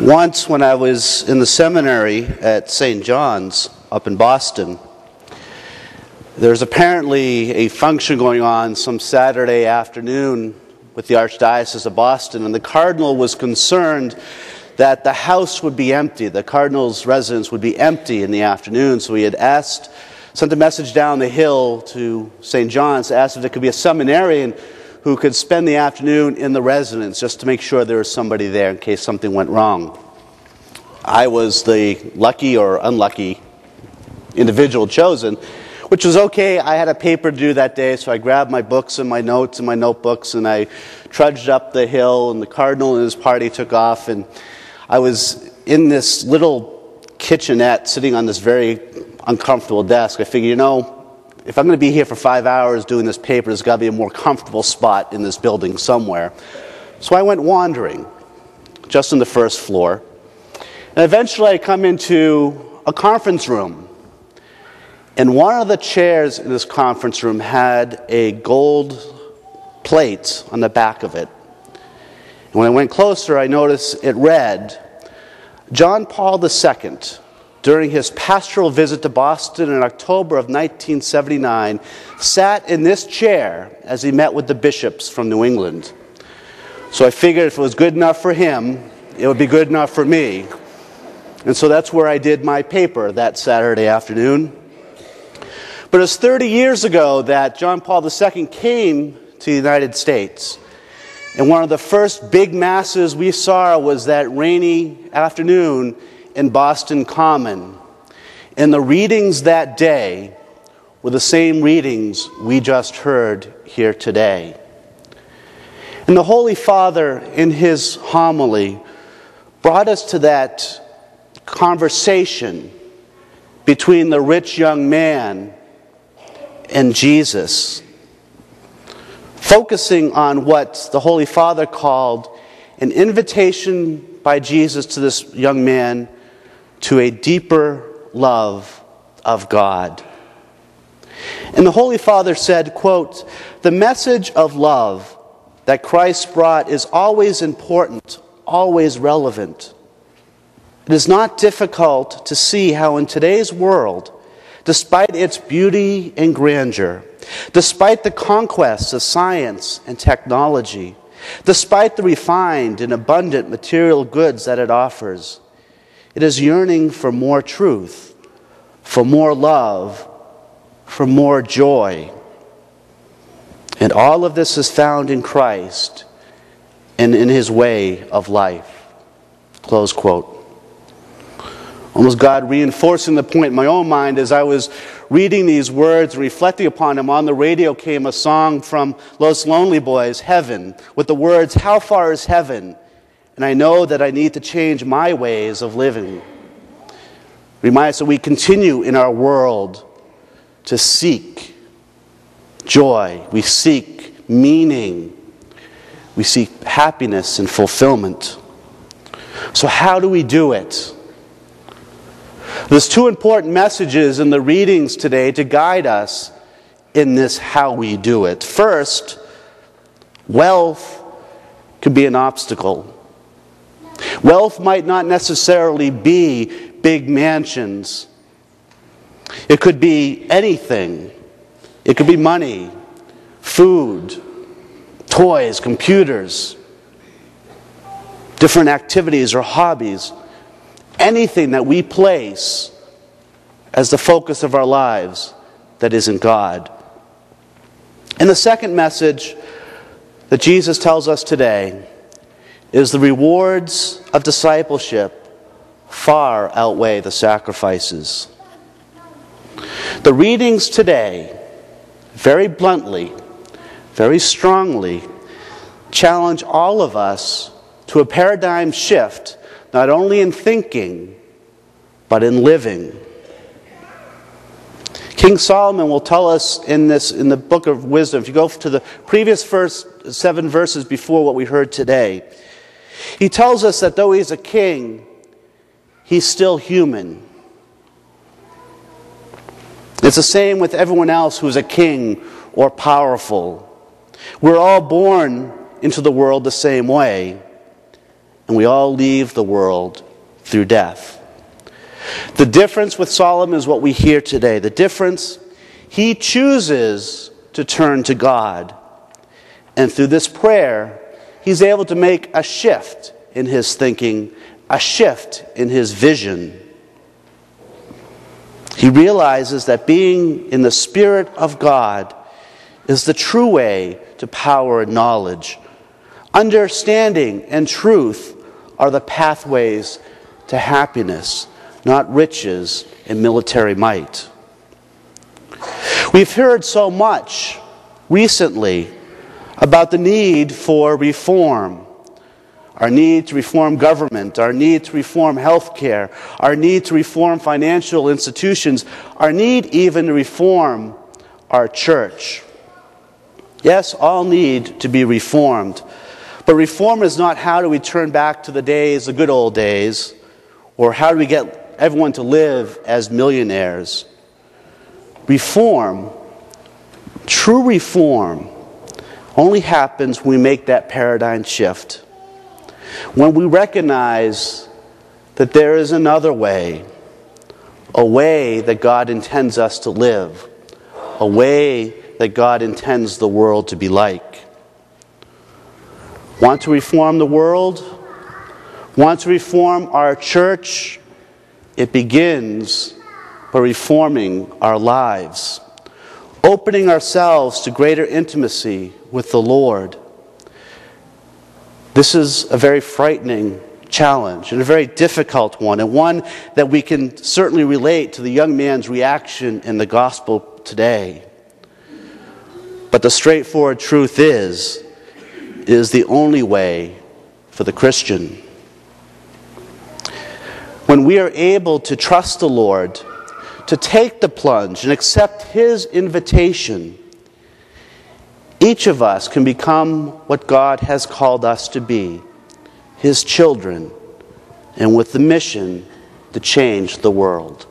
Once when I was in the seminary at St. John's up in Boston, there's apparently a function going on some Saturday afternoon with the Archdiocese of Boston, and the Cardinal was concerned that the house would be empty. The Cardinal's residence would be empty in the afternoon, so he had sent a message down the hill to St. John's, asked if there could be a seminarian who could spend the afternoon in the residence just to make sure there was somebody there in case something went wrong. I was the lucky or unlucky individual chosen, which was okay. I had a paper to do that day, so I grabbed my books and my notes and my notebooks, and I trudged up the hill, and the Cardinal and his party took off, and I was in this little kitchenette sitting on this very uncomfortable desk. I figured, if I'm going to be here for 5 hours doing this paper, there's got to be a more comfortable spot in this building somewhere. So I went wandering, just on the first floor. And eventually I come into a conference room. And one of the chairs in this conference room had a gold plate on the back of it. And when I went closer, I noticed it read, John Paul II, during his pastoral visit to Boston in October of 1979, sat in this chair as he met with the bishops from New England. So I figured if it was good enough for him, it would be good enough for me. And so that's where I did my paper that Saturday afternoon. But it was 30 years ago that John Paul II came to the United States. And one of the first big masses we saw was that rainy afternoon in Boston Common. And the readings that day were the same readings we just heard here today. And the Holy Father, in his homily, brought us to that conversation between the rich young man and Jesus, focusing on what the Holy Father called an invitation by Jesus to this young man to a deeper love of God. And the Holy Father said, quote, "The message of love that Christ brought is always important, always relevant. It is not difficult to see how in today's world, despite its beauty and grandeur, despite the conquests of science and technology, despite the refined and abundant material goods that it offers, it is yearning for more truth, for more love, for more joy. And all of this is found in Christ and in his way of life." Close quote. Almost God reinforcing the point in my own mind as I was reading these words, reflecting upon them. On the radio came a song from Los Lonely Boys, Heaven, with the words, "How far is heaven? And I know that I need to change my ways of living." Remind us that we continue in our world to seek joy. We seek meaning. We seek happiness and fulfillment. So how do we do it? There's two important messages in the readings today to guide us in this how we do it. First, wealth could be an obstacle. Wealth might not necessarily be big mansions. It could be anything. It could be money, food, toys, computers, different activities or hobbies. Anything that we place as the focus of our lives that isn't God. And the second message that Jesus tells us today is the rewards of discipleship far outweigh the sacrifices. The readings today, very bluntly, very strongly, challenge all of us to a paradigm shift, not only in thinking, but in living. King Solomon will tell us in the book of Wisdom, if you go to the previous 7 verses before what we heard today, he tells us that though he's a king, he's still human. It's the same with everyone else who's a king or powerful. We're all born into the world the same way. and we all leave the world through death. The difference with Solomon is what we hear today. The difference, he chooses to turn to God. And through this prayer, he's able to make a shift in his thinking, a shift in his vision. He realizes that being in the Spirit of God is the true way to power and knowledge. Understanding and truth are the pathways to happiness, not riches and military might. We've heard so much recently about the need for reform. Our need to reform government, our need to reform healthcare, our need to reform financial institutions, our need even to reform our church. Yes, all need to be reformed. But reform is not how do we turn back to the days, the good old days, or how do we get everyone to live as millionaires. Reform, true reform, only happens when we make that paradigm shift. When we recognize that there is another way, a way that God intends us to live, a way that God intends the world to be like. Want to reform the world? Want to reform our church? It begins by reforming our lives, opening ourselves to greater intimacy with the Lord. This is a very frightening challenge and a very difficult one, and one that we can certainly relate to the young man's reaction in the gospel today. But the straightforward truth is the only way for the Christian. When we are able to trust the Lord, to take the plunge and accept His invitation, each of us can become what God has called us to be, His children, and with the mission to change the world.